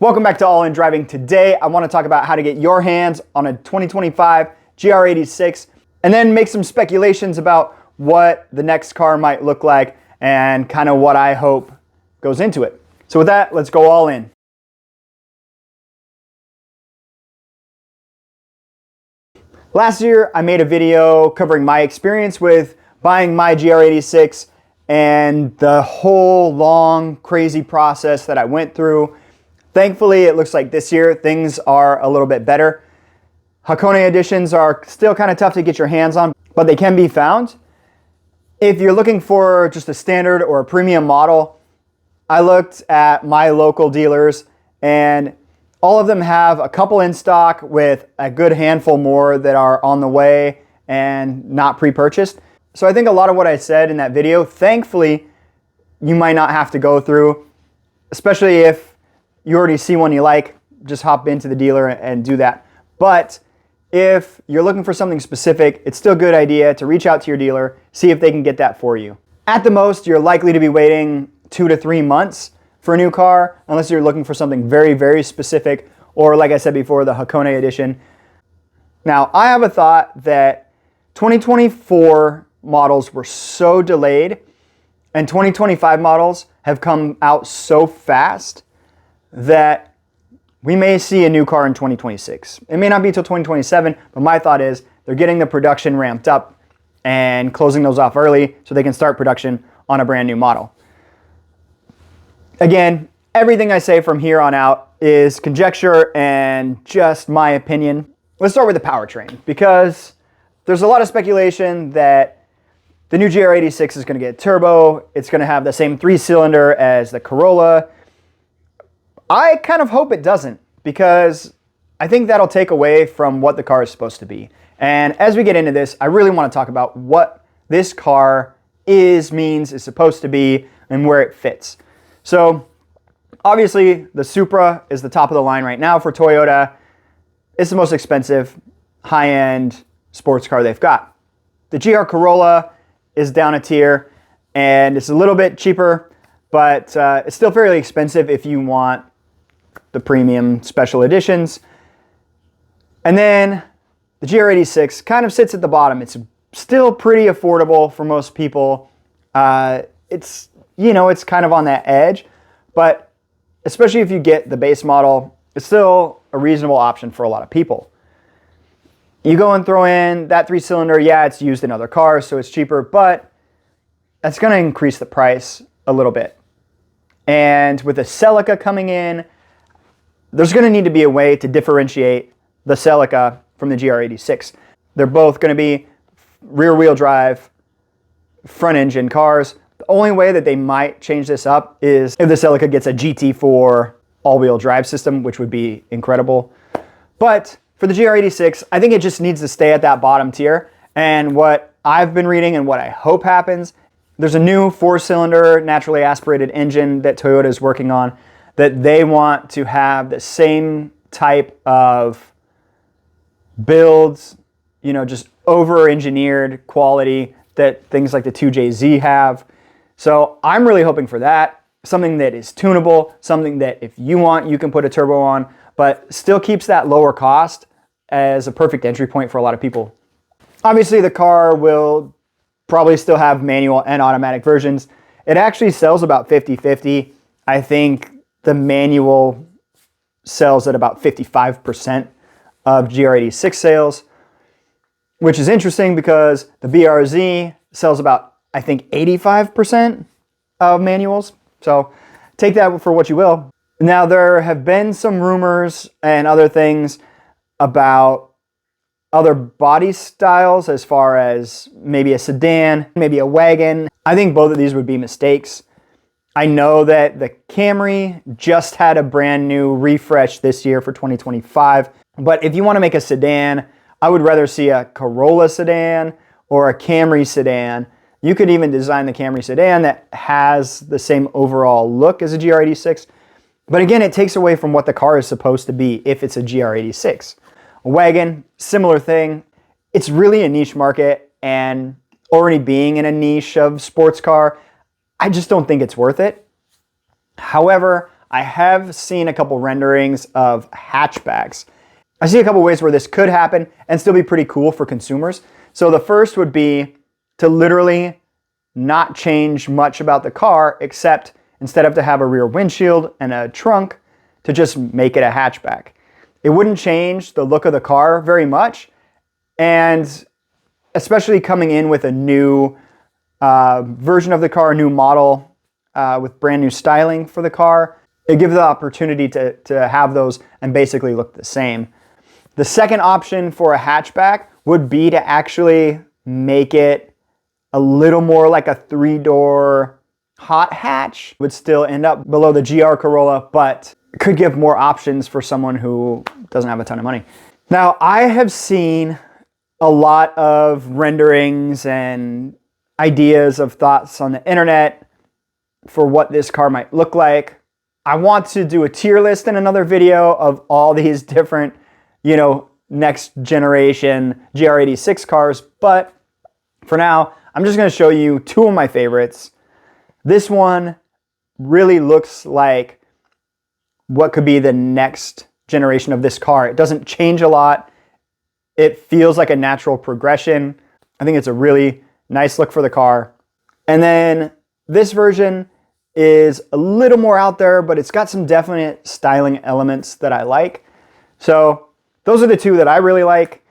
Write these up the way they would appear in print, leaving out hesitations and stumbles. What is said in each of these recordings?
Welcome back to All In Driving. Today, I want to talk about how to get your hands on a 2025 GR86 and then make some speculations about what the next car might look like and kind of what I hope goes into it. So with that, let's go all in. Last year, I made a video covering my experience with buying my GR86 and the whole long, crazy process that I went through. Thankfully, it looks like this year things are a little bit better. Hakone editions are still kind of tough to get your hands on, but they can be found. If you're looking for just a standard or a premium model, I looked at my local dealers and all of them have a couple in stock with a good handful more that are on the way and not pre-purchased. So I think a lot of what I said in that video, thankfully, you might not have to go through, especially if you already see one you like, just hop into the dealer and do that. But if you're looking for something specific, it's still a good idea to reach out to your dealer, see if they can get that for you. At the most, you're likely to be waiting 2 to 3 months for a new car, unless you're looking for something very, very specific, or like I said before, the Hakone edition. Now, I have a thought that 2024 models were so delayed, and 2025 models have come out so fast that we may see a new car in 2026. It may not be till 2027, but my thought is they're getting the production ramped up and closing those off early so they can start production on a brand new model. Again, everything I say from here on out is conjecture and just my opinion. Let's start with the powertrain, because there's a lot of speculation that the new GR86 is going to get turbo. It's going to have the same 3-cylinder as the Corolla. I kind of hope it doesn't, because I think that'll take away from what the car is supposed to be. And as we get into this, I really want to talk about what this car is supposed to be, and where it fits. So obviously the Supra is the top of the line right now for Toyota. It's the most expensive high-end sports car they've got. The GR Corolla is down a tier and it's a little bit cheaper, but it's still fairly expensive if you want the premium special editions. And then the GR86 kind of sits at the bottom. It's still pretty affordable for most people. It's kind of on that edge, but especially if you get the base model, it's still a reasonable option for a lot of people. You go and throw in that 3-cylinder, yeah, it's used in other cars, so it's cheaper, but that's going to increase the price a little bit. And with the Celica coming in, there's going to need to be a way to differentiate the Celica from the GR86. They're both going to be rear-wheel drive, front-engine cars. The only way that they might change this up is if the Celica gets a GT4 all-wheel drive system, which would be incredible. But for the GR86, I think it just needs to stay at that bottom tier. And what I've been reading and what I hope happens, there's a new 4-cylinder naturally aspirated engine that Toyota is working on that they want to have the same type of builds, just over-engineered quality that things like the 2JZ have. So I'm really hoping for that, something that is tunable, something that if you want, you can put a turbo on, but still keeps that lower cost as a perfect entry point for a lot of people. Obviously, the car will probably still have manual and automatic versions. It actually sells about 50-50. I think the manual sells at about 55% of GR86 sales, which is interesting because the BRZ sells about, I think, 85% of manuals. So take that for what you will. Now, there have been some rumors and other things about other body styles as far as maybe a sedan, maybe a wagon. I think both of these would be mistakes. I know that the Camry just had a brand new refresh this year for 2025. But if you want to make a sedan, I would rather see a Corolla sedan or a Camry sedan. You could even design the Camry sedan that has the same overall look as a GR86. But again, it takes away from what the car is supposed to be if it's a GR86. A wagon, similar thing. It's really a niche market, and already being in a niche of sports car, I just don't think it's worth it. However, I have seen a couple renderings of hatchbacks. I see a couple ways where this could happen and still be pretty cool for consumers. So the first would be to literally not change much about the car, except instead of to have a rear windshield and a trunk, to just make it a hatchback. It wouldn't change the look of the car very much, and especially coming in with a new version of the car, a new model with brand new styling for the car, it gives the opportunity to have those and basically look the same. The second option for a hatchback would be to actually make it a little more like a 3-door hot hatch. It would still end up below the GR Corolla, but could give more options for someone who doesn't have a ton of money. Now, I have seen a lot of renderings and ideas of thoughts on the internet for what this car might look like. I want to do a tier list in another video of all these different, next generation GR86 cars, but for now, I'm just going to show you two of my favorites. This one really looks like what could be the next generation of this car. It doesn't change a lot. It feels like a natural progression. I think it's a really nice look for the car. And then this version is a little more out there, but it's got some definite styling elements that I like. So those are the two that I really like.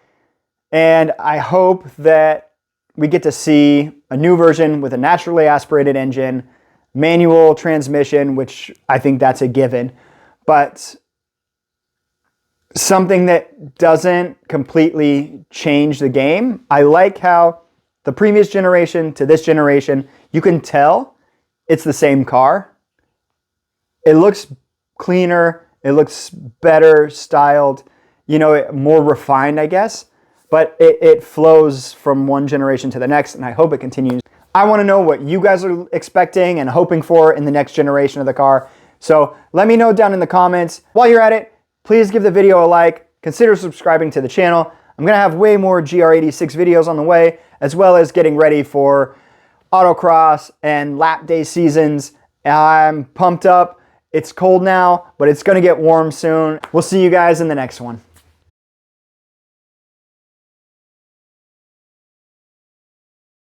And I hope that we get to see a new version with a naturally aspirated engine, manual transmission, which I think that's a given, but something that doesn't completely change the game. I like how the previous generation to this generation, you can tell it's the same car. It looks cleaner, it looks better styled, more refined, I guess. But it flows from one generation to the next, and I hope it continues. I want to know what you guys are expecting and hoping for in the next generation of the car. So let me know down in the comments. While you're at it, please give the video a like. Consider subscribing to the channel. I'm going to have way more GR86 videos on the way, as well as getting ready for autocross and lap day seasons. I'm pumped up. It's cold now, but it's going to get warm soon. We'll see you guys in the next one.